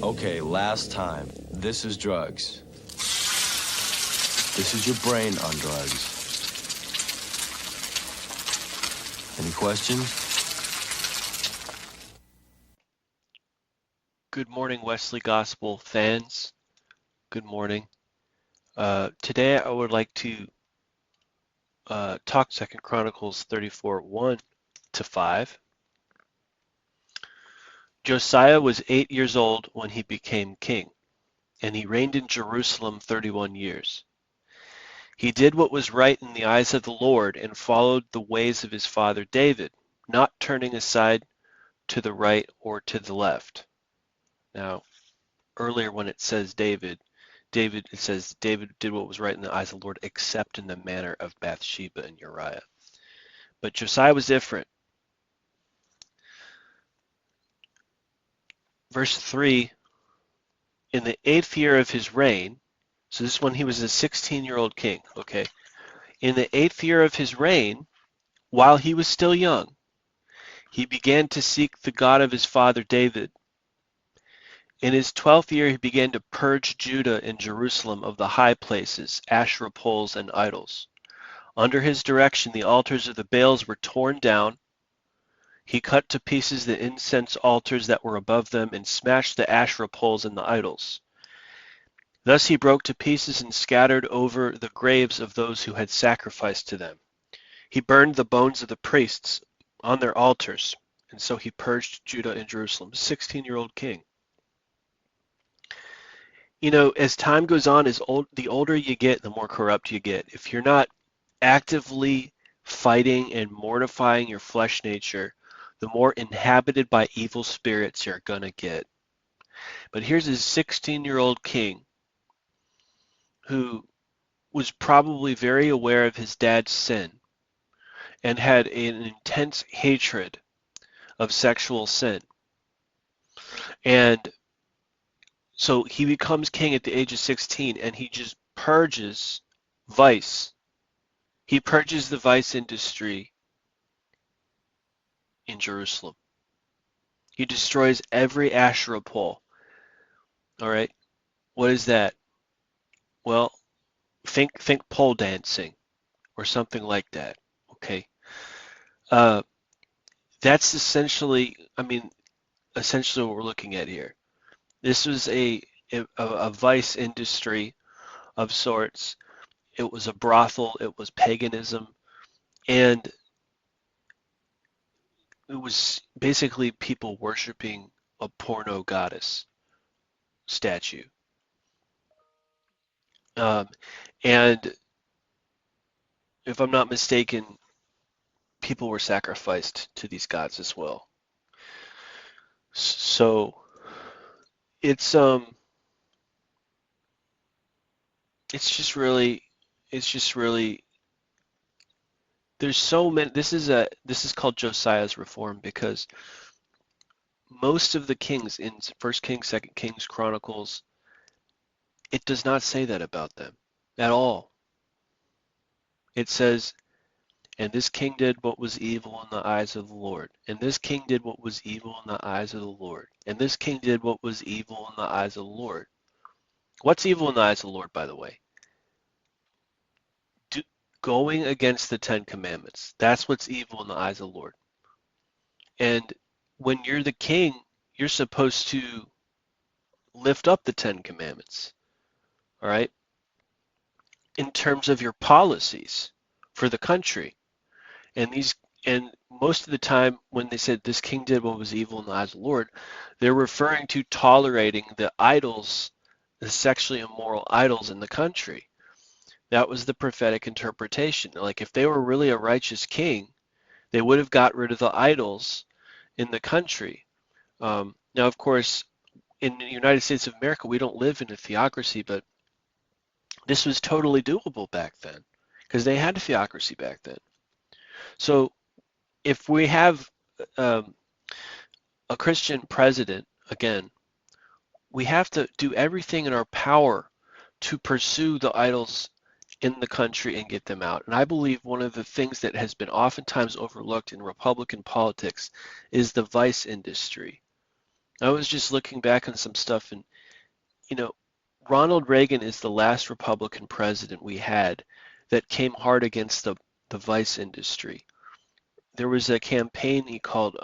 Okay, last time. This is drugs. This is your brain on drugs. Any questions? Good morning, Wesley Gospel fans. Good morning. Today I would like to talk 2 Chronicles 34, 1 to 5. Josiah was 8 years old when he became king, and he reigned in Jerusalem 31 years. He did what was right in the eyes of the Lord and followed the ways of his father David, not turning aside to the right or to the left. Now, earlier when it says it says David did what was right in the eyes of the Lord, except in the manner of Bathsheba and Uriah. But Josiah was different. Verse 3, in the 8th year of his reign, so this is when he was a 16-year-old king, okay? In the 8th year of his reign, while he was still young, he began to seek the God of his father David. In his 12th year, he began to purge Judah and Jerusalem of the high places, Asherah poles, and idols. Under his direction, the altars of the Baals were torn down. He cut to pieces the incense altars that were above them and smashed the Asherah poles and the idols. Thus he broke to pieces and scattered over the graves of those who had sacrificed to them. He burned the bones of the priests on their altars, and so he purged Judah and Jerusalem. 16-year-old king. You know, as time goes on, the older you get, the more corrupt you get. If you're not actively fighting and mortifying your flesh nature, the more inhabited by evil spirits you're going to get. But here's a 16-year-old king who was probably very aware of his dad's sin and had an intense hatred of sexual sin. And so he becomes king at the age of 16 and he just purges vice. He purges the vice industry in Jerusalem. He destroys every Asherah pole. All right. What is that? Well, think pole dancing or something like that. Okay. Uh, that's essentially what we're looking at here. This was a vice industry of sorts. It was a brothel. It was paganism, and it was basically people worshiping a porno goddess statue. Um, and if I'm not mistaken, people were sacrificed to these gods as well. So it's it's just really there's so many. This is called Josiah's reform because most of the kings in First Kings, Second Kings, Chronicles, it does not say that about them at all. It says, and this king did what was evil in the eyes of the Lord. And this king did what was evil in the eyes of the Lord. And this king did what was evil in the eyes of the Lord. What's evil in the eyes of the Lord, by the way? Going against the Ten Commandments. That's what's evil in the eyes of the Lord. And when you're the king, you're supposed to lift up the Ten Commandments. All right? In terms of your policies for the country. And most of the time when they said this king did what was evil in the eyes of the Lord, they're referring to tolerating the idols, the sexually immoral idols in the country. That was the prophetic interpretation. Like if they were really a righteous king, they would have got rid of the idols in the country. Now, of course, in the United States of America, we don't live in a theocracy, but this was totally doable back then because they had a theocracy back then. So if we have a Christian president, again, we have to do everything in our power to pursue the idols in the country and get them out. And I believe one of the things that has been oftentimes overlooked in Republican politics is the vice industry. I was just looking back on some stuff, and you know, Ronald Reagan is the last Republican president we had that came hard against the vice industry. There was a campaign he called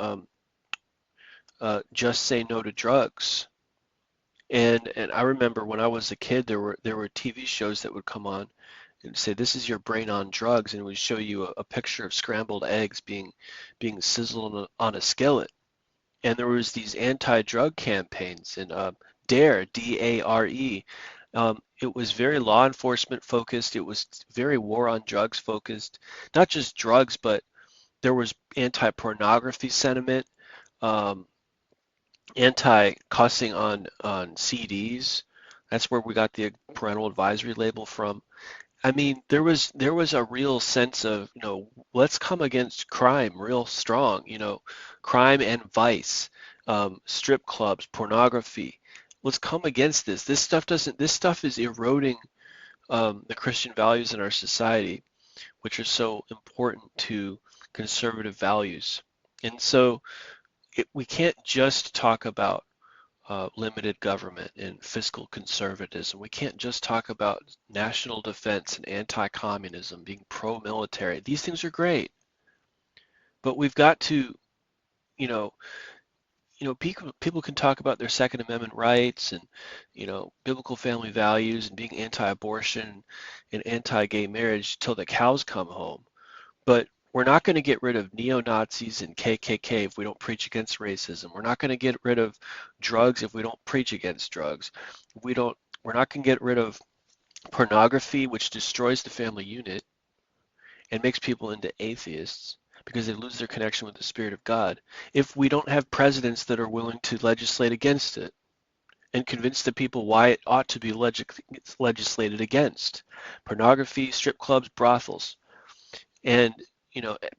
"Just Say No to Drugs," and I remember when I was a kid, there were TV shows that would come on and say, "This is your brain on drugs," and it would show you a picture of scrambled eggs being sizzled on a skillet. And there was these anti-drug campaigns, and DARE, D-A-R-E. It was very law enforcement focused. It was very war on drugs focused. Not just drugs, but there was anti-pornography sentiment, um, anti-cussing on CDs. That's where we got the parental advisory label from. I mean, there was a real sense of, let's come against crime real strong, crime and vice, strip clubs, pornography. Let's come against this. This stuff is eroding the Christian values in our society, which are so important to conservative values. And so we can't just talk about limited government and fiscal conservatism. We can't just talk about national defense and anti-communism, being pro-military. These things are great, but we've got to, you know, people can talk about their Second Amendment rights and, biblical family values and being anti-abortion and anti-gay marriage till the cows come home. But we're not going to get rid of neo-Nazis and KKK if we don't preach against racism. We're not going to get rid of drugs if we don't preach against drugs. We're not going to get rid of pornography, which destroys the family unit and makes people into atheists because they lose their connection with the Spirit of God, if we don't have presidents that are willing to legislate against it and convince the people why it ought to be legislated against. Pornography, strip clubs, brothels. And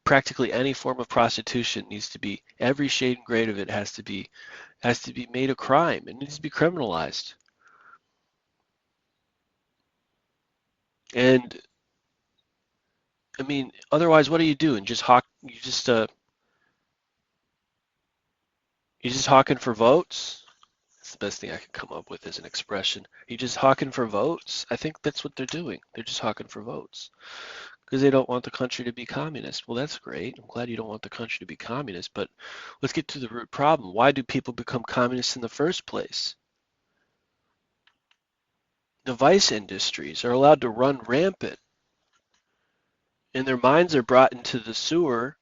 practically any form of prostitution needs to be, every shade and grade of it has to be made a crime. It needs to be criminalized. And I mean, otherwise, what are you doing? You just hawking for votes? That's the best thing I can come up with as an expression. You just hawking for votes? I think that's what they're doing. They're just hawking for votes because they don't want the country to be communist. Well, that's great. I'm glad you don't want the country to be communist, but let's get to the root problem. Why do people become communists in the first place? The vice industries are allowed to run rampant, and their minds are brought into the sewer.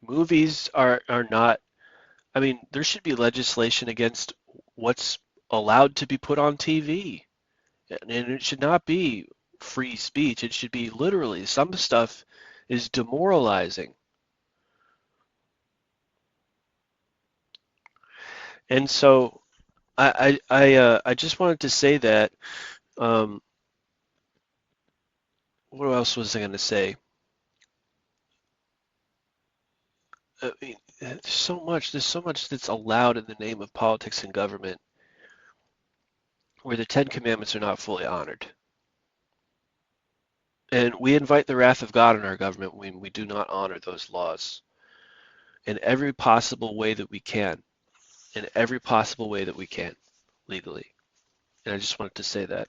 Movies are not, I mean, there should be legislation against what's allowed to be put on TV. And it should not be free speech. It should be literally, some stuff is demoralizing. And so I just wanted to say that. Um, what else was I going to say? I mean, there's so much that's allowed in the name of politics and government where the Ten Commandments are not fully honored. And we invite the wrath of God in our government when we do not honor those laws in every possible way that we can, in every possible way that we can legally. And I just wanted to say that.